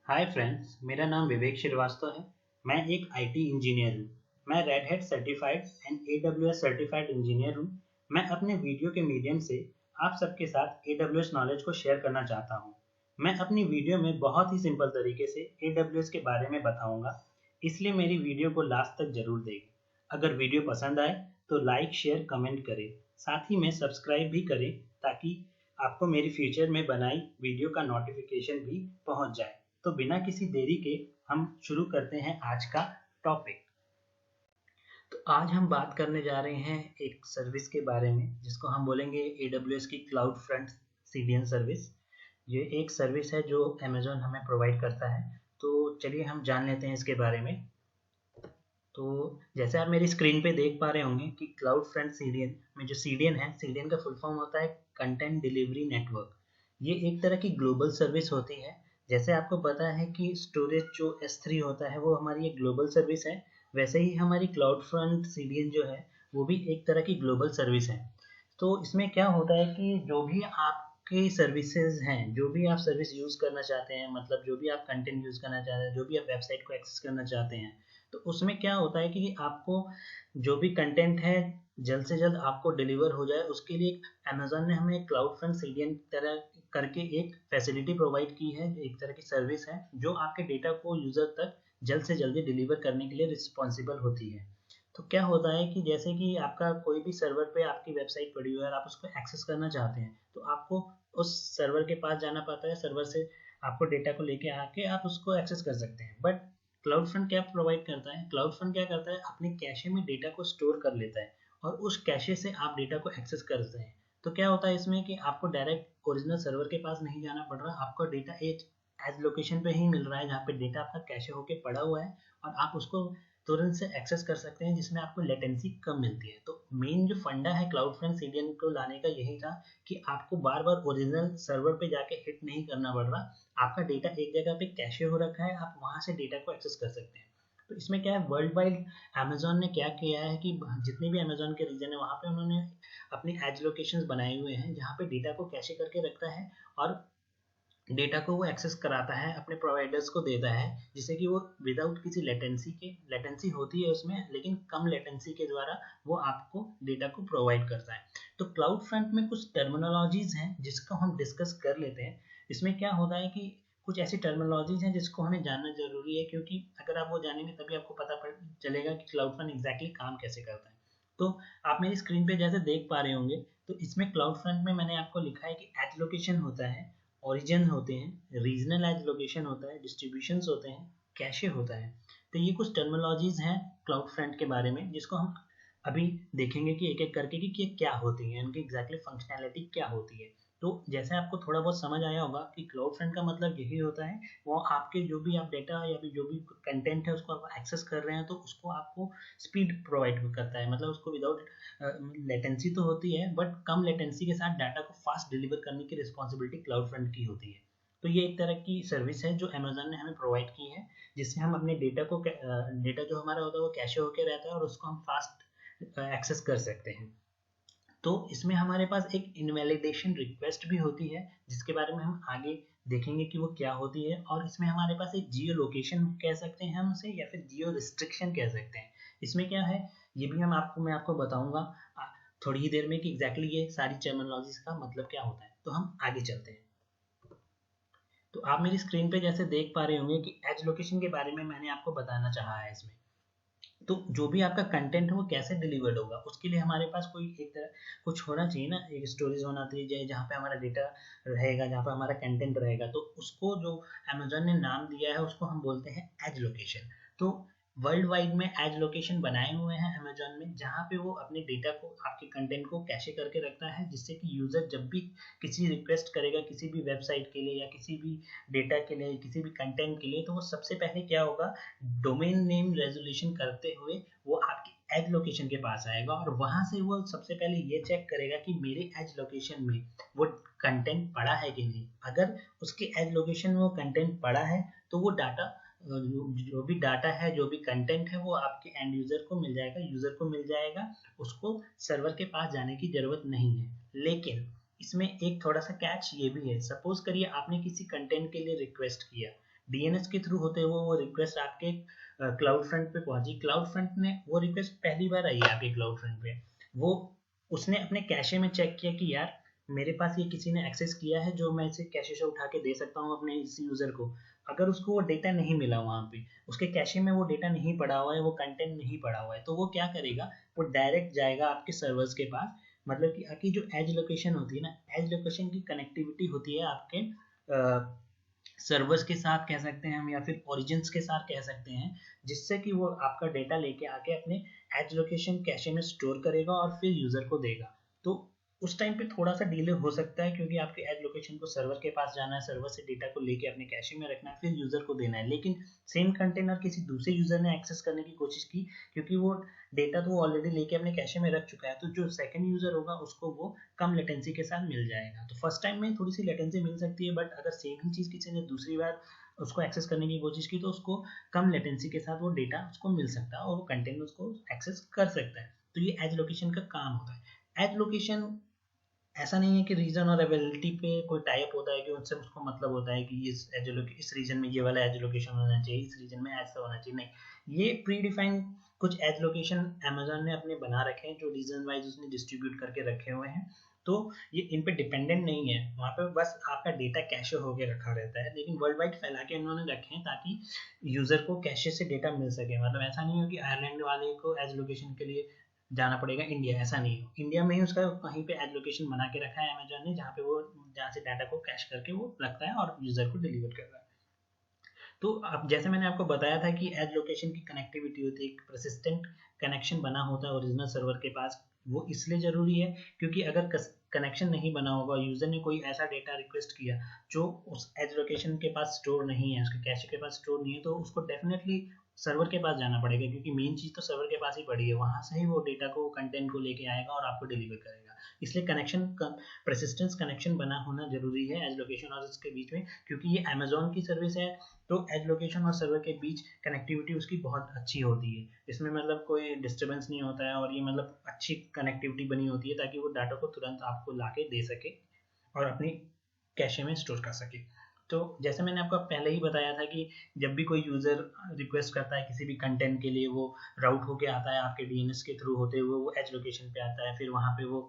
Hi friends, मेरा नाम विवेक श्रीवास्तव है। मैं एक आईटी इंजीनियर हूँ। मैं red hat certified and AWS certified engineer हूँ। मैं अपने वीडियो के मीडियम से आप सबके साथ एडब्ल्यूएस नॉलेज को शेयर करना चाहता हूँ। मैं अपनी वीडियो में बहुत ही सिंपल तरीके से एडब्ल्यूएस के बारे में बताऊंगा, इसलिए मेरी वीडियो को लास्ट तक जरूर देखें। अगर वीडियो पसंद आए तो लाइक, शेयर, कमेंट करें। साथ ही में सब्सक्राइब भी करें ताकि आपको मेरी फ्यूचर में बनाई वीडियो का नोटिफिकेशन भी पहुंच जाए। तो बिना किसी देरी के हम शुरू करते हैं आज का टॉपिक। तो आज हम बात करने जा रहे हैं एक सर्विस के बारे में जिसको हम बोलेंगे AWS की क्लाउड फ्रंट CDN सर्विस। ये एक सर्विस है जो अमेजोन हमें प्रोवाइड करता है। तो चलिए हम जान लेते हैं इसके बारे में। तो जैसे आप मेरी स्क्रीन पे देख पा रहे होंगे कि क्लाउड फ्रंट सीडीएन में जो सीडीएन है, सीडीएन का फुल फॉर्म होता है कंटेंट डिलीवरी नेटवर्क। ये एक तरह की ग्लोबल सर्विस होती है। जैसे आपको पता है कि स्टोरेज जो S3 होता है वो हमारी एक ग्लोबल सर्विस है, वैसे ही हमारी क्लाउड फ्रंट सीडीएन जो है वो भी एक तरह की ग्लोबल सर्विस है। तो इसमें क्या होता है कि जो भी आपकी सर्विसेज हैं, जो भी आप सर्विस यूज़ करना चाहते हैं, मतलब जो भी आप कंटेंट यूज़ करना चाहते हैं, जो भी आप वेबसाइट को एक्सेस करना चाहते हैं, तो उसमें क्या होता है कि आपको जो भी कंटेंट है जल्द से जल्द आपको डिलीवर हो जाए, उसके लिए अमेजोन ने हमें क्लाउड फ्रंट सीडीएन तरह करके एक फैसिलिटी प्रोवाइड की है। एक तरह की सर्विस है जो आपके डेटा को यूज़र तक जल्द से जल्दी डिलीवर करने के लिए रिस्पॉन्सिबल होती है। तो क्या होता है कि जैसे कि आपका कोई भी सर्वर पे आपकी वेबसाइट पड़ी हुई है और आप उसको एक्सेस करना चाहते हैं, तो आपको उस सर्वर के पास जाना पड़ता है। सर्वर से आपको डेटा को लेके आके आप उसको एक्सेस कर सकते हैं। बट क्लाउड फ्रंट क्या प्रोवाइड करता है, क्लाउड फ्रंट क्या करता है, अपने कैशे में डेटा को स्टोर कर लेता है और उस कैशे से आप डेटा को एक्सेस करते हैं। तो क्या होता है इसमें कि आपको डायरेक्ट ओरिजिनल सर्वर के पास नहीं जाना पड़ रहा, आपका डेटा एक एज लोकेशन पे ही मिल रहा है जहाँ पे डेटा आपका कैशे होके पड़ा हुआ है और आप उसको तुरंत से एक्सेस कर सकते हैं, जिसमें आपको लेटेंसी कम मिलती है। तो मेन जो फंडा है क्लाउड फ्रंट सीडीएन को लाने का यही था कि आपको बार बार ओरिजिनल सर्वर पे जाके हिट नहीं करना पड़ रहा। आपका डेटा एक जगह पे कैशे हो रखा है, आप वहां से डेटा को एक्सेस कर सकते हैं। तो इसमें क्या है, वर्ल्ड वाइड अमेजोन ने क्या किया है कि जितने भी अमेजोन के रीजन है वहां पे उन्होंने अपनी एज लोकेशंस बनाए हुए हैं जहाँ पे डेटा को कैशे करके रखता है और डेटा को वो एक्सेस कराता है, अपने प्रोवाइडर्स को देता है, जिससे कि वो विदाउट किसी लेटेंसी होती है उसमें, लेकिन कम लेटेंसी के द्वारा वो आपको डेटा को प्रोवाइड करता है। तो क्लाउड फ्रंट में कुछ टर्मिनोलॉजीज हैं जिसको हम डिस्कस कर लेते हैं। इसमें क्या होता है कि कुछ ऐसी टर्मिनोलॉजीज हैं जिसको हमें जानना जरूरी है, क्योंकि अगर आप वो जानेंगे तभी आपको पता चलेगा कि क्लाउड फ्रंट एग्जैक्टली काम कैसे करता है। तो आप मेरी स्क्रीन पे जैसे देख पा रहे होंगे, तो इसमें क्लाउड फ्रंट में मैंने आपको लिखा है कि एज लोकेशन होता है, ओरिजिन होते हैं, रीजनल एज लोकेशन होता है, डिस्ट्रीब्यूशंस होते हैं, कैशे होता है। तो ये कुछ टर्मिनोलॉजीज हैं क्लाउड फ्रंट के बारे में जिसको हम अभी देखेंगे कि एक एक करके कि ये क्या होती है, उनकी एग्जैक्टली फंक्शनैलिटी क्या होती है। तो जैसे आपको थोड़ा बहुत समझ आया होगा कि क्लाउड फ्रंट का मतलब यही होता है, वो आपके जो भी आप डेटा या फिर जो भी कंटेंट है उसको आप एक्सेस कर रहे हैं तो उसको आपको स्पीड प्रोवाइड करता है, मतलब उसको विदाउट लेटेंसी तो होती है बट कम लेटेंसी के साथ डाटा को फास्ट डिलीवर करने की रिस्पॉन्सिबिलिटी क्लाउड फ्रंट की होती है। तो ये एक तरह की सर्विस है जो अमेजोन ने हमें प्रोवाइड की है, जिससे हम अपने डेटा जो हमारा होता है वो कैशे होके रहता है और उसको हम फास्ट एक्सेस कर सकते हैं। तो इसमें हमारे पास एक इनवैलिडेशन रिक्वेस्ट भी होती है जिसके बारे में हम आगे देखेंगे कि वो क्या होती है। और इसमें हमारे पास एक जियो लोकेशन कह सकते हैं हम उसे, या फिर जियो रिस्ट्रिक्शन कह सकते हैं। इसमें क्या है ये भी मैं आपको बताऊंगा थोड़ी ही देर में कि एग्जैक्टली ये सारी टर्मिनोलॉजीज का मतलब क्या होता है। तो हम आगे चलते हैं। तो आप मेरी स्क्रीन पे जैसे देख पा रहे होंगे कि एज लोकेशन के बारे में मैंने आपको बताना चाहा है इसमें। तो जो भी आपका कंटेंट है वो कैसे डिलीवर्ड होगा, उसके लिए हमारे पास कोई एक तरह कुछ होना चाहिए ना, एक स्टोरेज होना चाहिए जहाँ पे हमारा डेटा रहेगा, जहाँ पे हमारा कंटेंट रहेगा। तो उसको जो अमेजोन ने नाम दिया है उसको हम बोलते हैं एज लोकेशन। तो वर्ल्ड वाइड में एज लोकेशन बनाए हुए हैं अमेजोन में जहाँ पे वो अपने डेटा को, आपके कंटेंट को कैशे करके रखता है, जिससे कि यूजर जब भी किसी रिक्वेस्ट करेगा किसी भी वेबसाइट के लिए या किसी भी डेटा के लिए, किसी भी कंटेंट के लिए, तो वो सबसे पहले क्या होगा, डोमेन नेम रेजोल्यूशन करते हुए वो आपकी एज लोकेशन के पास आएगा और वहां से वो सबसे पहले ये चेक करेगा कि मेरे एज लोकेशन में वो कंटेंट पड़ा है कि नहीं। अगर उसके एज लोकेशन में वो कंटेंट पड़ा है तो वो डाटा, जो भी डाटा है, जो भी कंटेंट है, वो आपके एंड यूजर को मिल जाएगा, यूजर को मिल जाएगा। उसको सर्वर के पास जाने की जरूरत नहीं है। लेकिन इसमें एक थोड़ा सा कैच ये भी है, सपोज करिए आपने किसी कंटेंट के लिए रिक्वेस्ट किया, डीएनएस के थ्रू होते हुए वो रिक्वेस्ट आपके क्लाउड फ्रंट पे पहुंची। क्लाउड फ्रंट ने वो रिक्वेस्ट पहली बार आई है आपके क्लाउड फ्रंट पे, वो उसने अपने कैशे में चेक किया कि यार मेरे पास ये किसी ने एक्सेस किया है जो मैं इसे कैशे से उठा के दे सकता हूँ अपने इस यूजर को। अगर उसको वो डेटा नहीं मिला वहाँ पे, उसके कैशे में वो डेटा नहीं पड़ा हुआ है, वो कंटेंट नहीं पड़ा हुआ है, तो वो क्या करेगा, वो डायरेक्ट जाएगा आपके सर्वर्स के पास। मतलब कि आपकी जो एज लोकेशन होती है ना, एज लोकेशन की कनेक्टिविटी होती है आपके सर्वर्स के साथ कह सकते हैं हम, या फिर ओरिजिन्स के साथ कह सकते हैं, जिससे कि वो आपका डेटा लेके आके अपने एज लोकेशन कैशे में स्टोर करेगा और फिर यूजर को देगा। तो उस टाइम पे थोड़ा सा डिले हो सकता है, क्योंकि आपके एज लोकेशन को सर्वर के पास जाना है, सर्वर से डेटा को लेके अपने कैशे में रखना है, फिर यूजर को देना है। लेकिन सेम कंटेनर किसी दूसरे यूजर ने एक्सेस करने की कोशिश की, क्योंकि वो डेटा तो ऑलरेडी लेके अपने कैशे में रख चुका है, तो जो सेकंड यूजर होगा उसको वो कम लेटेंसी के साथ मिल जाएगा। तो फर्स्ट टाइम में थोड़ी सी लेटेंसी मिल सकती है, बट अगर सेम ही चीज किसी ने दूसरी बार उसको एक्सेस करने की कोशिश की तो उसको कम लेटेंसी के साथ वो डेटा उसको मिल सकता है और वो कंटेंट उसको एक्सेस कर सकता है। तो ये एज लोकेशन का काम होता है। एज लोकेशन ऐसा नहीं है कि रीजन और अवेलेबिलिटी पे कोई टाइप होता है कि उनसे उसको मतलब होता है कि इस रीजन में ये वाला एज लोकेशन होना चाहिए, इस रीजन में ऐसा होना चाहिए, नहीं। ये प्री डिफाइंड कुछ एज लोकेशन अमेजोन ने अपने बना रखे हैं, जो रीजन वाइज उसने डिस्ट्रीब्यूट करके रखे हुए हैं। तो ये इन पे डिपेंडेंट नहीं है, वहाँ पे बस आपका डेटा कैशे होके रखा रहता है, लेकिन वर्ल्ड वाइड फैला के उन्होंने रखे हैं ताकि यूजर को कैशे से डेटा मिल सके। मतलब ऐसा नहीं हो कि आयरलैंड वाले को एज लोकेशन के लिए जाना पड़ेगा इंडिया, ऐसा नहीं हो। इंडिया में ही उसका कहीं पे एड लोकेशन बना के रखा है अमेजोन ने, जहाँ पे वो जहाँ से डाटा को कैश करके वो रखता है और यूजर को डिलीवर कर रहा है। तो अब जैसे मैंने आपको बताया था कि एज लोकेशन की कनेक्टिविटी होती है, एक परसिस्टेंट कनेक्शन बना होता है ओरिजिनल सर्वर के पास। वो इसलिए जरूरी है क्योंकि अगर कनेक्शन नहीं बना होगा, यूजर ने कोई ऐसा डेटा रिक्वेस्ट किया जो उस एज लोकेशन के पास स्टोर नहीं है, उसके कैश के पास स्टोर नहीं है, तो उसको डेफिनेटली सर्वर के पास जाना पड़ेगा, क्योंकि मेन चीज तो सर्वर के पास ही पड़ी है, वहां से ही वो डेटा को, कंटेंट को लेके आएगा और आपको डिलीवर करेगा। इसलिए कनेक्शन, परसिस्टेंस कनेक्शन बना होना जरूरी है एज लोकेशन और इसके बीच में, क्योंकि ये अमेजोन की सर्विस है। तो एज लोकेशन और सर्वर के बीच कनेक्टिविटी उसकी बहुत अच्छी होती है, इसमें मतलब कोई डिस्टर्बेंस नहीं होता है, और ये मतलब अच्छी कनेक्टिविटी बनी होती है ताकि वो डाटा को तुरंत आपको लाके दे सके और अपनी कैशे में स्टोर कर सके। तो जैसे मैंने आपको पहले ही बताया था कि जब भी कोई यूजर रिक्वेस्ट करता है किसी भी कंटेंट के लिए, वो राउट होके आता है आपके डीएनएस के थ्रू होते हुए, वो एज लोकेशन पे आता है, फिर वहाँ पे वो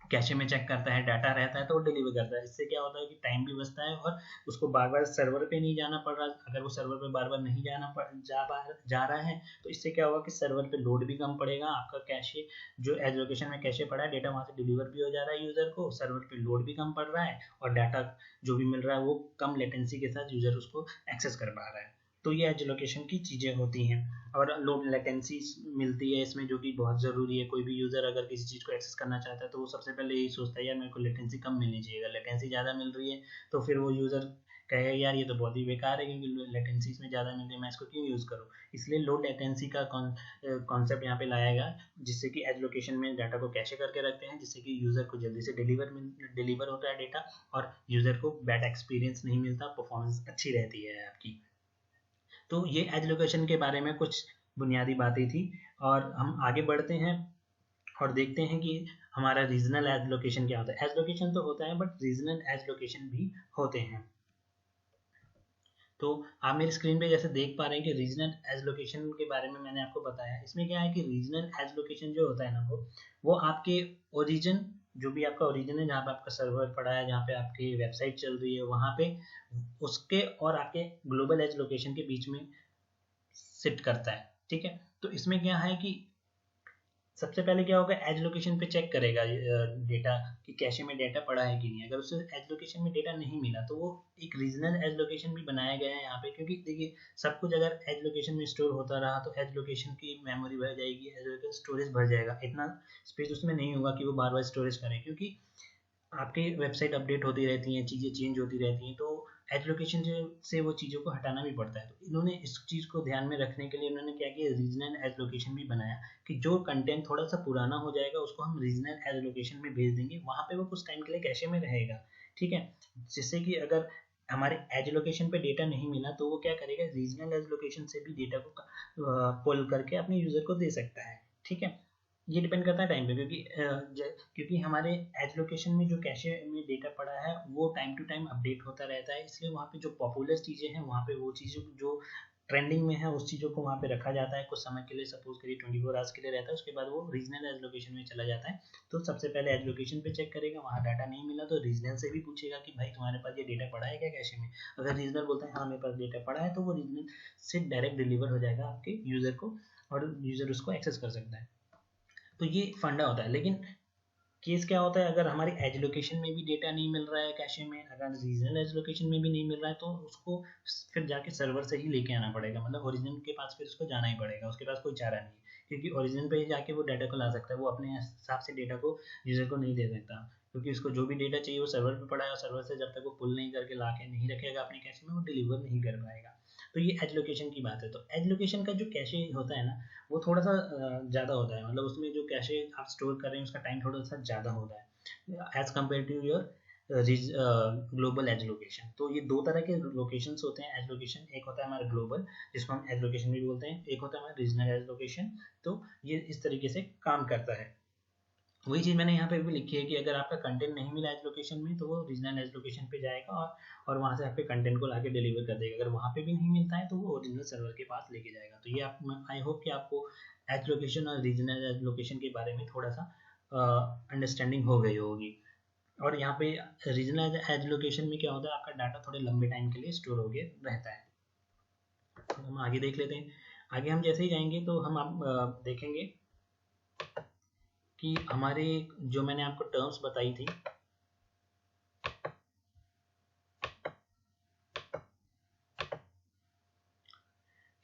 कैशे में चेक करता है, डाटा रहता है तो वो डिलीवर करता है। इससे क्या होता है कि टाइम भी बचता है और उसको बार बार सर्वर पे नहीं जाना पड़ रहा। अगर वो सर्वर पे बार बार नहीं जा रहा है तो इससे क्या होगा कि सर्वर पे लोड भी कम पड़ेगा, आपका कैशे जो एज लोकेशन में कैशे पड़ा है, डेटा वहाँ से डिलीवर भी हो जा रहा है यूजर को, सर्वर पे लोड भी कम पड़ रहा है, और डाटा जो भी मिल रहा है वो कम लेटेंसी के साथ यूजर उसको एक्सेस कर पा रहा है। तो ये एज लोकेशन की चीज़ें होती हैं। और लो लेटेंसी मिलती है इसमें, जो कि बहुत ज़रूरी है। कोई भी यूज़र अगर किसी चीज़ को एक्सेस करना चाहता है तो वो सबसे पहले यही सोचता है यार मेरे को लेटेंसी कम मिलनी चाहिए। अगर लेटेंसी ज़्यादा मिल रही है तो फिर वो यूज़र कहेगा यार ये तो बहुत ही बेकार है, क्योंकि लेटेंसी इसमें ज़्यादा मिल रही है, मैं इसको क्यों यूज़ करूँ। इसलिए लो लेटेंसी का कॉन्सेप्ट यहाँ पे लाया गया, जिससे कि एज लोकेशन में डाटा को कैशे करके रखते हैं, जिससे कि यूज़र को जल्दी से डिलीवर होता है डेटा, और यूज़र को बैड एक्सपीरियंस नहीं मिलता, परफॉर्मेंस अच्छी रहती है आपकी। तो ये एज लोकेशन के बारे में कुछ बुनियादी बातें थी, और हम आगे बढ़ते हैं और देखते हैं कि हमारा रीजनल एज लोकेशन क्या होता है। एज लोकेशन तो होता है बट रीजनल एज लोकेशन भी होते हैं। तो आप मेरी स्क्रीन पे जैसे देख पा रहे हैं कि रीजनल एज लोकेशन के बारे में मैंने आपको बताया। इसमें क्या है कि रीजनल एज लोकेशन जो होता है ना, वो आपके ओरिजिन, जो भी आपका ओरिजिन है, जहाँ पे आपका सर्वर पड़ा है, जहाँ पे आपकी वेबसाइट चल रही है, वहाँ पे उसके और आपके ग्लोबल एज लोकेशन के बीच में सिट करता है। ठीक है, तो इसमें क्या है कि सबसे पहले क्या होगा, एज लोकेशन पे चेक करेगा डेटा कि कैशे में डेटा पड़ा है कि नहीं। अगर उसे एज लोकेशन में डेटा नहीं मिला तो वो एक रीजनल एज लोकेशन भी बनाया गया है यहाँ पे, क्योंकि देखिए सब कुछ अगर एज लोकेशन में स्टोर होता रहा तो एज लोकेशन की मेमोरी भर जाएगी, एज लोकेशन स्टोरेज भर जाएगा, इतना स्पेस उसमें नहीं होगा कि वो बार बार स्टोरेज करें, क्योंकि आपकी वेबसाइट अपडेट होती रहती हैं, चीज़ें चेंज होती रहती हैं, तो एज लोकेशन से वो चीज़ों को हटाना भी पड़ता है। तो इन्होंने इस चीज़ को ध्यान में रखने के लिए इन्होंने क्या किया, रीजनल एज लोकेशन भी बनाया कि जो कंटेंट थोड़ा सा पुराना हो जाएगा उसको हम रीजनल एज लोकेशन में भेज देंगे, वहाँ पे वो कुछ टाइम के लिए कैशे में रहेगा। ठीक है, जिससे कि अगर हमारे एज लोकेशन पे डेटा नहीं मिला तो वो क्या करेगा, रीजनल एज लोकेशन से भी डेटा को पुल करके अपने यूजर को दे सकता है। ठीक है, ये डिपेंड करता है टाइम पे, क्योंकि हमारे एज लोकेशन में जो कैशे में डेटा पड़ा है वो टाइम टू टाइम अपडेट होता रहता है, इसलिए वहाँ पे जो पॉपुलर चीज़ें हैं वहाँ पे वो चीज़ें जो ट्रेंडिंग में है उस चीज़ों को वहाँ पे रखा जाता है कुछ समय के लिए, सपोज करिए 24 आवर्स के लिए रहता है, उसके बाद वो रीजनल एज लोकेशन में चला जाता है। तो सबसे पहले एज लोकेशन पे चेक करेगा, वहाँ डाटा नहीं मिला तो रीजनल से भी पूछेगा कि भाई तुम्हारे पास ये डेटा पड़ा है क्या कैशे में। अगर रीजनल बोलता है हाँ मेरे पास डेटा पड़ा है, तो वो रीजनल से डायरेक्ट डिलीवर हो जाएगा आपके यूज़र को और यूज़र उसको एक्सेस कर सकता है। तो ये फंडा होता है। लेकिन केस क्या होता है, अगर हमारी एज लोकेशन में भी डेटा नहीं मिल रहा है कैशे में, अगर रीजनल एज लोकेशन में भी नहीं मिल रहा है, तो उसको फिर जाके सर्वर से ही लेके आना पड़ेगा, मतलब ओरिजिनल के पास फिर उसको जाना ही पड़ेगा, उसके पास कोई चारा नहीं है, क्योंकि ओरिजिनल पे ही जाके वो डाटा को ला सकता है, वो अपने हिसाब से डेटा को यूजर को नहीं दे सकता, क्योंकि उसको जो भी डेटा चाहिए वो सर्वर पे पड़ा है और सर्वर से जब तक वो पुल नहीं करके ला के नहीं रखेगा अपने कैशे में वो डिलीवर नहीं कर पाएगा। तो ये एज लोकेशन की बात है। तो एज लोकेशन का जो कैशे होता है ना वो थोड़ा सा ज़्यादा होता है, मतलब उसमें जो कैशे आप स्टोर कर रहे हैं उसका टाइम थोड़ा सा ज़्यादा होता है as compare to your global age location. तो ये दो तरह के लोकेशंस होते हैं एज लोकेशन, एक होता है हमारा ग्लोबल जिसको हम एज लोकेशन भी बोलते हैं, एक होता है हमारा रीजनल एज लोकेशन। तो ये इस तरीके से काम करता है। वही चीज़ मैंने यहाँ पे भी लिखी है कि अगर आपका कंटेंट नहीं मिला एज लोकेशन में तो वो रीजनल एज लोकेशन पे जाएगा और वहाँ से आपके कंटेंट को लाके डिलीवर कर देगा। अगर वहाँ पे भी नहीं मिलता है तो वो ओरिजिनल सर्वर के पास लेके जाएगा। तो ये आप आई होप कि आपको एज लोकेशन और रीजनल एज लोकेशन के बारे में थोड़ा सा अंडरस्टैंडिंग हो गई होगी। और यहाँ पे रीजनल एज लोकेशन में क्या होता है, आपका डाटा थोड़े लंबे टाइम के लिए स्टोर हो गया रहता है। तो हम आगे देख लेते हैं। आगे हम जैसे ही जाएंगे तो हम आप देखेंगे कि हमारे जो मैंने आपको टर्म्स बताई थी,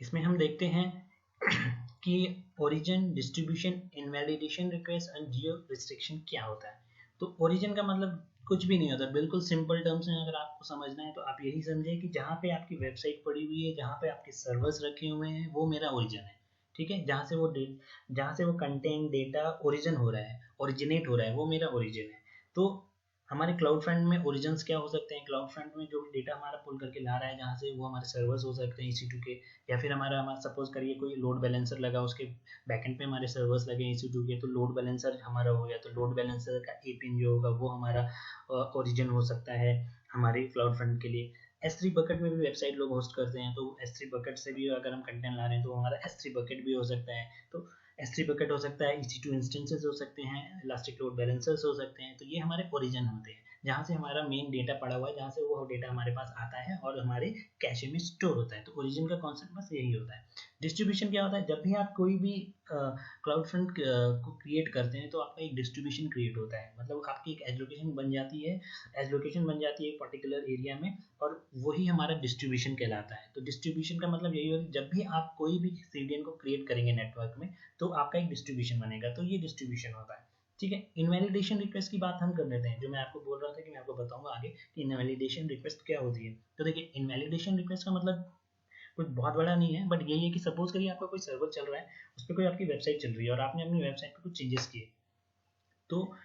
इसमें हम देखते हैं कि origin, distribution, invalidation request and Jio restriction क्या होता है। तो ओरिजिन का मतलब कुछ भी नहीं होता, बिल्कुल सिंपल टर्म्स में अगर आपको समझना है तो आप यही समझे कि जहाँ पे आपकी वेबसाइट पड़ी हुई है, जहाँ पे आपके सर्वर्स रखे हुए हैं वो मेरा ओरिजिन है। ठीक है, जहाँ से वो कंटेंट डेटा ओरिजिन हो रहा है, ओरिजिनेट हो रहा है, वो मेरा ओरिजिन है। तो हमारे क्लाउड फ्रंट में ओरिजिन्स क्या हो सकते हैं, क्लाउड फ्रंट में जो भी डेटा हमारा पुल करके ला रहा है जहाँ से, वो हमारे सर्वर्स हो सकते हैं EC2 के, या फिर हमारा सपोज करिए कोई लोड बैलेंसर लगा, उसके बैकएंड पे हमारे सर्वर्स लगे EC2 के, तो लोड बैलेंसर हमारा हो गया, तो लोड बैलेंसर का APN जो होगा वो हमारा ओरिजिन हो सकता है हमारे क्लाउड फ्रंट के लिए। S3 बकेट में भी वेबसाइट लोग होस्ट करते हैं, तो S3 बकेट से भी अगर हम कंटेंट ला रहे हैं तो हमारा S3 बकेट भी हो सकता है। तो S3 बकेट हो सकता है, EC2 इंस्टेंसेस हो सकते हैं, इलास्टिक लोड बैलेंसर्स हो सकते हैं। तो ये हमारे ओरिजिन होते हैं, जहाँ से हमारा मेन डेटा पड़ा हुआ है, जहाँ से वो डेटा हमारे पास आता है और हमारे कैशे में स्टोर होता है। तो ओरिजिन का कॉन्सेप्ट बस यही होता है। डिस्ट्रीब्यूशन क्या होता है, जब भी आप कोई भी क्लाउड फ्रंट को क्रिएट करते हैं तो आपका एक डिस्ट्रीब्यूशन क्रिएट होता है, मतलब आपकी एक एज लोकेशन बन जाती है, एज लोकेशन बन जाती है एक पर्टिकुलर एरिया में, और वही हमारा डिस्ट्रीब्यूशन कहलाता है। तो डिस्ट्रीब्यूशन का मतलब यही होगा, जब भी आप कोई भी CDN को क्रिएट करेंगे नेटवर्क में तो आपका एक डिस्ट्रीब्यूशन बनेगा, तो ये डिस्ट्रीब्यूशन होता है। ठीक है, इनवैलिडेशन रिक्वेस्ट की बात हम कर लेते हैं, जो मैं आपको बोल रहा था कि मैं आपको बताऊंगा आगे कि इनवैलिडेशन रिक्वेस्ट क्या होती है। तो देखिए, इनवैलिडेशन रिक्वेस्ट का मतलब कुछ बहुत बड़ा नहीं है, बट यही है कि सपोज करिए आपका कोई सर्वर चल रहा है, उस पर कोई आपकी वेबसाइट चल रही है और आपने अपनी वेबसाइट पे कुछ चेंजेस किए, तो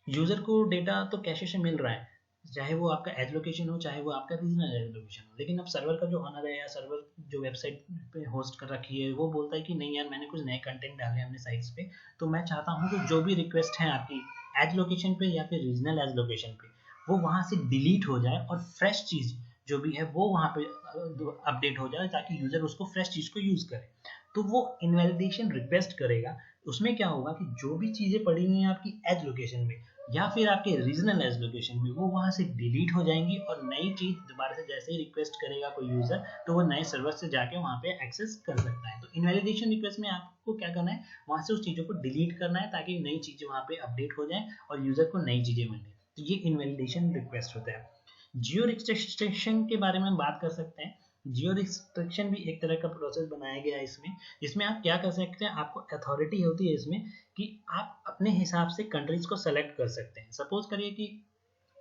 यूजर को डेटा तो कैशे से मिल रहा है, चाहे वो आपका एज लोकेशन हो चाहे वो आपका रीजनल एज लोकेशन हो, लेकिन अब सर्वर का जो ऑनर है या सर्वर जो वेबसाइट पे होस्ट कर रखी है वो बोलता है कि नहीं यार, मैंने कुछ नए कंटेंट डाले अपने साइट्स पे, तो मैं चाहता हूँ कि जो भी रिक्वेस्ट है आपकी एज लोकेशन पे या फिर रीजनल एज लोकेशन पे वो वहाँ से डिलीट हो जाए और फ्रेश चीज़ जो भी है वो वहाँ पे अपडेट हो जाए, ताकि यूजर उसको फ्रेश चीज़ को यूज़ करे। तो वो इनवैलिडेशन रिक्वेस्ट करेगा। उसमें क्या होगा कि जो भी चीज़ें पड़ी हुई हैं आपकी एज लोकेशन में या फिर आपके रीजनल एज लोकेशन में, वो वहाँ से डिलीट हो जाएंगी और नई चीज़ दोबारा से जैसे ही रिक्वेस्ट करेगा कोई यूज़र, तो वो नए सर्वर से जाके वहाँ पे एक्सेस कर सकता है। तो इनवैलिडेशन रिक्वेस्ट में आपको क्या करना है, वहाँ से उस चीज़ों को डिलीट करना है ताकि नई चीज़ें वहाँ पे अपडेट हो जाए और यूज़र को नई चीज़ें मिले। तो ये इनवैलिडेशन रिक्वेस्ट होता है। जियो रिस्ट्रिक्शन के बारे में हम बात कर सकते हैं। जियो रिस्ट्रिक्शन भी एक तरह का प्रोसेस बनाया गया है इसमें, जिसमें आप क्या कर सकते हैं, आपको अथॉरिटी होती है इसमें कि आप अपने हिसाब से कंट्रीज को सेलेक्ट कर सकते हैं। सपोज करिए कि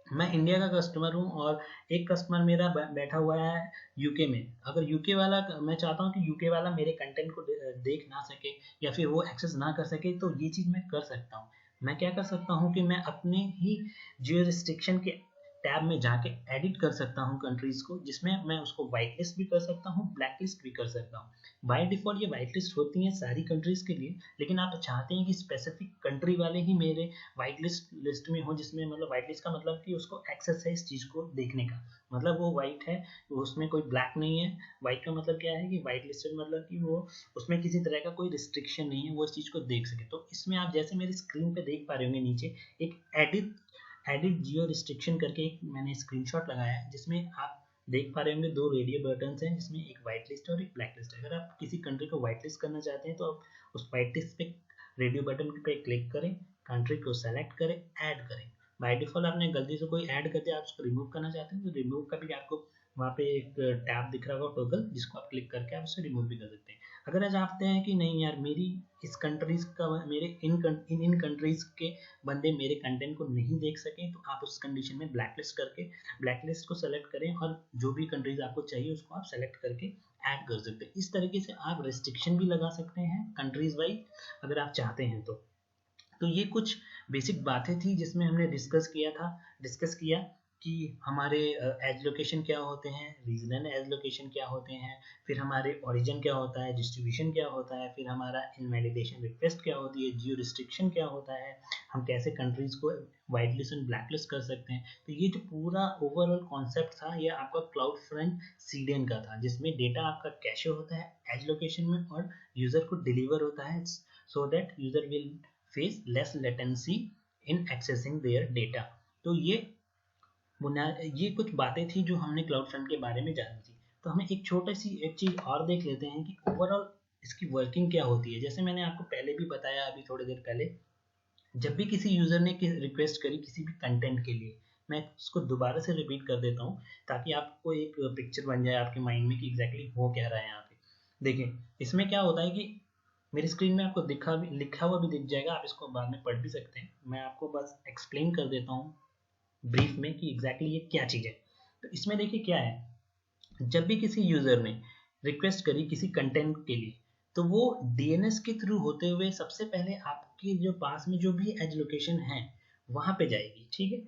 मैं इंडिया का कस्टमर हूँ और एक कस्टमर मेरा बैठा हुआ है यूके में। अगर यूके वाला, मैं चाहता हूँ कि यूके वाला मेरे कंटेंट को देख ना सके या फिर वो एक्सेस ना कर सके, तो ये चीज़ मैं कर सकता हूँ। मैं क्या कर सकता हूँ कि मैं अपने ही जियो रिस्ट्रिक्शन के टैब में जाके एडिट कर सकता हूँ कंट्रीज को, जिसमें मैं उसको वाइट लिस्ट भी कर सकता हूँ, ब्लैक लिस्ट भी कर सकता हूँ। बाय डिफॉल्ट ये वाइट लिस्ट होती हैं सारी कंट्रीज के लिए, लेकिन आप चाहते हैं कि स्पेसिफिक कंट्री वाले ही मेरे वाइट लिस्ट में हो, जिसमें मतलब वाइट लिस्ट का मतलब कि उसको एक्सेस है इस चीज़ को देखने का, मतलब वो वाइट है, उसमें कोई ब्लैक नहीं है। वाइट का मतलब क्या है कि वाइट लिस्टेड मतलब कि वो उसमें किसी तरह का कोई रिस्ट्रिक्शन नहीं है, वो इस चीज़ को देख सके। तो इसमें आप जैसे मेरी स्क्रीन पे देख पा रहे होंगे नीचे एक एडिट जियो रिस्ट्रिक्शन करके एक मैंने स्क्रीनशॉट लगाया है, जिसमें आप देख पा रहे होंगे दो रेडियो बटन्स हैं, जिसमें एक व्हाइट लिस्ट और एक ब्लैक लिस्ट है। अगर आप किसी कंट्री को व्हाइट लिस्ट करना चाहते हैं तो आप उस व्हाइट लिस्ट पे रेडियो बटन पे क्लिक करें, कंट्री को सेलेक्ट करें, ऐड करें। बाय डिफॉल्ट आपने गलती से कोई ऐड कर दिया, आप उसको रिमूव करना चाहते हैं तो रिमूव का भी आपको वहाँ पे एक टैब दिख रहा होगा टॉगल, जिसको आप क्लिक करके आप उसे रिमूव भी कर सकते हैं। अगर आप चाहते हैं कि नहीं यार मेरी इस कंट्रीज का मेरे इन कंट्रीज के बंदे मेरे कंटेंट को नहीं देख सके, तो आप उस कंडीशन में ब्लैक लिस्ट करके ब्लैक लिस्ट को सेलेक्ट करें और जो भी कंट्रीज आपको चाहिए उसको आप सेलेक्ट करके ऐड कर सकते हैं। इस तरीके से आप रेस्ट्रिक्शन भी लगा सकते हैं कंट्रीज वाइज अगर आप चाहते हैं तो ये कुछ बेसिक बातें थी जिसमें हमने डिस्कस किया कि हमारे एज लोकेशन क्या होते हैं, रीजनल एज लोकेशन क्या होते हैं, फिर हमारे ओरिजिन क्या होता है, डिस्ट्रीब्यूशन क्या होता है, फिर हमारा इनवैलिडेशन रिक्वेस्ट क्या होती है, जियो रिस्ट्रिक्शन क्या होता है, हम कैसे कंट्रीज को white list and black list कर सकते हैं। तो ये जो पूरा ओवरऑल कॉन्सेप्ट था ये आपका क्लाउड फ्रंट सीडीएन का था, जिसमें डेटा आपका कैशे होता है एज लोकेशन में और यूजर को डिलीवर होता है, so that user will face less latency in accessing there data. तो ये कुछ बातें थी जो हमने क्लाउड फ्रंट के बारे में जानी थी। तो हमें एक छोटी सी एक चीज और देख लेते हैं कि ओवरऑल इसकी वर्किंग क्या होती है। जैसे मैंने आपको पहले भी बताया अभी थोड़ी देर पहले, जब भी किसी यूजर ने रिक्वेस्ट करी किसी भी कंटेंट के लिए, मैं उसको दोबारा से रिपीट कर देता हूँ ताकि आपको एक पिक्चर बन जाए आपके माइंड में कि एग्जैक्टली हो क्या रहा है यहाँ पे। देखिए इसमें क्या होता है कि मेरी स्क्रीन में आपको लिखा हुआ भी दिख जाएगा, आप इसको बाद में पढ़ भी सकते हैं। मैं आपको बस एक्सप्लेन कर देता हूँ ब्रीफ में कि एग्जैक्टली ये क्या चीज़ है। तो इसमें देखिए क्या है, जब भी किसी यूजर ने रिक्वेस्ट करी किसी कंटेंट के लिए, तो वो डीएनएस के थ्रू होते हुए सबसे पहले आपके जो पास में जो भी एज लोकेशन है वहां पे जाएगी। ठीक है,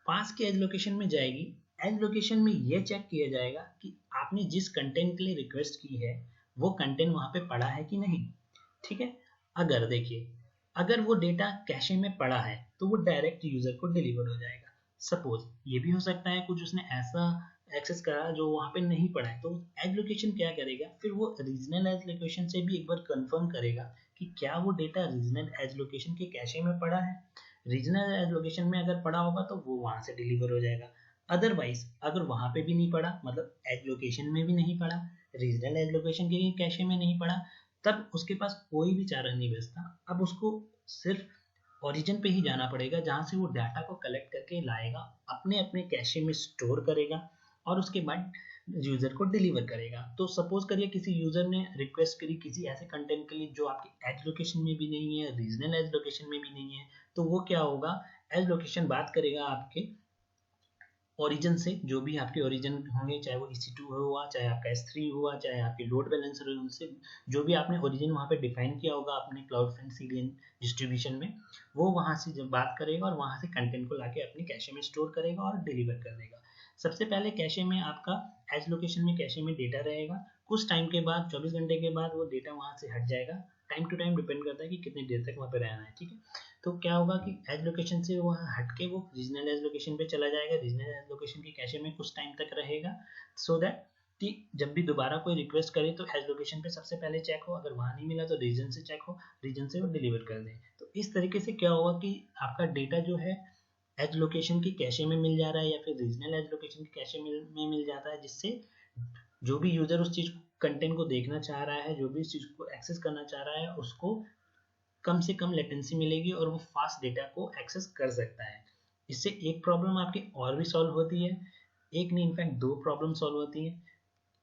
पास के एज लोकेशन में जाएगी। एज लोकेशन में ये चेक किया जाएगा कि आपने जिस कंटेंट के लिए रिक्वेस्ट की है वो कंटेंट वहां पे पड़ा है कि नहीं। ठीक है, अगर देखिए अगर वो डेटा कैशे में पड़ा है तो वो डायरेक्ट यूजर को डिलीवर हो जाएगा। सपोज ये भी हो सकता है कुछ उसने ऐसा एक्सेस करा जो वहां पे नहीं पड़ा है, तो एज लोकेशन क्या करेगा, फिर वो रीजनल एज लोकेशन से भी एक बार कंफर्म करेगा कि क्या वो डेटा रीजनल एज लोकेशन के कैशे में पड़ा है। रीजनल एज लोकेशन में अगर पड़ा होगा तो वो वहां से डिलीवर हो जाएगा। अदरवाइज अगर वहां पे भी नहीं पड़ा, मतलब एज लोकेशन में भी नहीं पड़ा, रीजनल एज लोकेशन के कैशे में नहीं पड़ा, तब उसके पास कोई भी चारा नहीं बचता। अब उसको सिर्फ ओरिजिन पे ही जाना पड़ेगा जहां से वो डाटा को कलेक्ट करके लाएगा, अपने अपने कैशे में स्टोर करेगा और उसके बाद यूजर को डिलीवर करेगा। तो सपोज करिए किसी यूजर ने रिक्वेस्ट करी किसी ऐसे कंटेंट के लिए जो आपकी एज लोकेशन में भी नहीं है, रीजनल एज लोकेशन में भी नहीं है, तो वो क्या होगा, एज लोकेशन बात करेगा आपके ओरिजिन से, जो भी आपके ओरिजिन होंगे, चाहे वो EC2 हुआ, चाहे आपका S3 हुआ, चाहे आपके लोड बैलेंसर से जो भी आपने ओरिजिन वहाँ पे डिफाइन किया होगा अपने क्लाउड फ्रंट सीडीएन डिस्ट्रीब्यूशन में, वो वहाँ से जब बात करेगा और वहाँ से कंटेंट को लाके अपने कैशे में स्टोर करेगा और डिलीवर कर देगा। सबसे पहले कैशे में आपका एज लोकेशन में कैशे में डेटा रहेगा, कुछ टाइम के बाद 24 घंटे के बाद वो डेटा वहाँ से हट जाएगा। टाइम टू टाइम डिपेंड करता है कि कितनी देर तक वहाँ पे रहना है। ठीक है, तो क्या होगा कि एज लोकेशन से वो हट के वो रीजनल एज लोकेशन पे चला जाएगा, रीजनल एज लोकेशन के कैशे में कुछ टाइम तक रहेगा, सो दैट कि जब भी दोबारा कोई रिक्वेस्ट करे तो एज लोकेशन पे सबसे पहले चेक हो, अगर वहाँ नहीं मिला तो रीजन से चेक हो, रीजन से वो डिलीवर कर दें। तो इस तरीके से क्या होगा कि आपका डेटा जो है एज लोकेशन के कैशे में मिल जा रहा है या फिर रीजनल एज लोकेशन के कैशे में मिल जाता है, जिससे जो भी यूजर उस चीज कंटेंट को देखना चाह रहा है, जो भी इस चीज को एक्सेस करना चाह रहा है, उसको कम से कम लेटेंसी मिलेगी और वो फास्ट डेटा को एक्सेस कर सकता है। इससे एक प्रॉब्लम आपकी और भी सॉल्व होती है, एक नहीं इनफैक्ट दो प्रॉब्लम सॉल्व होती है।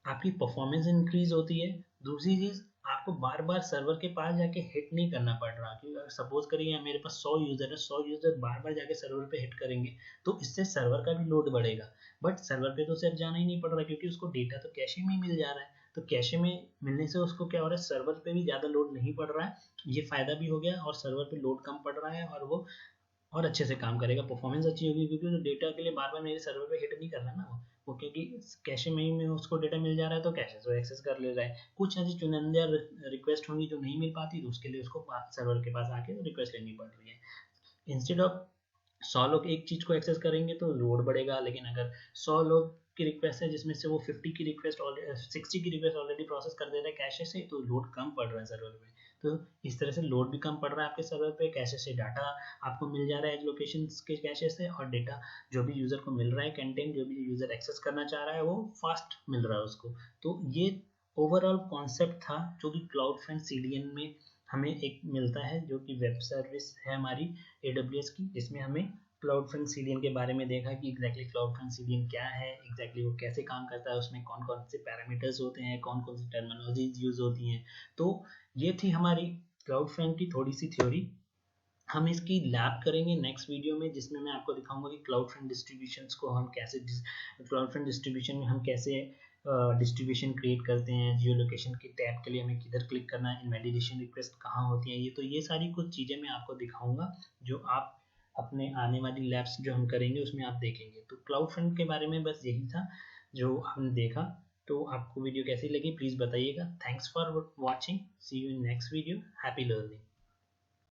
आपकी परफॉर्मेंस इंक्रीज होती है। दूसरी चीज, आपको बार बार सर्वर के पास जाके हिट नहीं करना पड़ रहा, क्योंकि सपोज करिए मेरे पास 100 यूजर है, 100 यूजर बार बार जाके सर्वर पे हिट करेंगे तो इससे सर्वर का भी लोड बढ़ेगा। बट सर्वर पे तो सिर्फ जाना ही नहीं पड़ रहा क्योंकि उसको डेटा तो कैशे में ही मिल जा रहा है। तो कैशे में मिलने से उसको क्या हो रहा है, सर्वर पे भी ज्यादा लोड नहीं पड़ रहा है, ये फायदा भी हो गया और सर्वर पे लोड कम पड़ रहा है और वो और अच्छे से काम करेगा, परफॉर्मेंस अच्छी होगी, क्योंकि तो डेटा के लिए बार बार मेरे सर्वर पे हिट नहीं कर रहा ना वो क्योंकि कैशे में ही में उसको डेटा मिल जा रहा है तो कैशे से एक्सेस कर ले रहा है। कुछ ऐसी चुनिंदा रिक्वेस्ट होंगी जो नहीं मिल पाती, तो उसके लिए उसको सर्वर के पास आके रिक्वेस्ट लेनी पड़ रही है। इंस्टेड ऑफ 100 लोग एक चीज़ को एक्सेस करेंगे तो लोड बढ़ेगा, लेकिन अगर 100 लोग की रिक्वेस्ट है जिसमें से वो 50 की रिक्वेस्ट 60 की रिक्वेस्ट ऑलरेडी प्रोसेस कर दे रहा है कैशे से, तो लोड कम पड़ रहा है सर्वर पे। तो इस तरह से लोड भी कम पड़ रहा है आपके सर्वर पे, कैशे से डाटा आपको मिल जा रहा है लोकेशन के कैशे से, और डेटा जो भी यूज़र को मिल रहा है, कंटेंट जो भी यूज़र एक्सेस करना चाह रहा है वो फास्ट मिल रहा है उसको। तो ये ओवरऑल कॉन्सेप्ट था जो कि क्लाउड फ्रंट CDN में हमें एक मिलता है, जो कि वेब सर्विस है हमारी AWS की, जिसमें हमें क्लाउड फ्रंट CDN के बारे में देखा कि एग्जैक्टली क्लाउड फ्रंट CDN क्या है, एग्जैक्टली वो कैसे काम करता है, उसमें कौन कौन से पैरामीटर्स होते हैं, कौन कौन सी टर्मिनोलॉजीज यूज होती हैं। तो ये थी हमारी क्लाउड फ्रंट की थोड़ी सी थ्योरी। हम इसकी लैब करेंगे नेक्स्ट वीडियो में, जिसमें मैं आपको दिखाऊंगा कि क्लाउड फ्रंट डिस्ट्रीब्यूशंस को हम कैसे, क्लाउड फ्रंट डिस्ट्रीब्यूशन में हम कैसे डिस्ट्रीब्यूशन क्रिएट करते हैं, जियो लोकेशन की टैब के लिए हमें किधर क्लिक करना है, इनवैलिडेशन रिक्वेस्ट कहाँ होती है, ये सारी कुछ चीज़ें मैं आपको दिखाऊंगा जो आप अपने आने वाली लैब्स जो हम करेंगे उसमें आप देखेंगे। तो क्लाउड फ्रंट के बारे में बस यही था जो हमने देखा। तो आपको वीडियो कैसी लगी प्लीज़ बताइएगा। Thanks for watching, see you in next video, happy learning.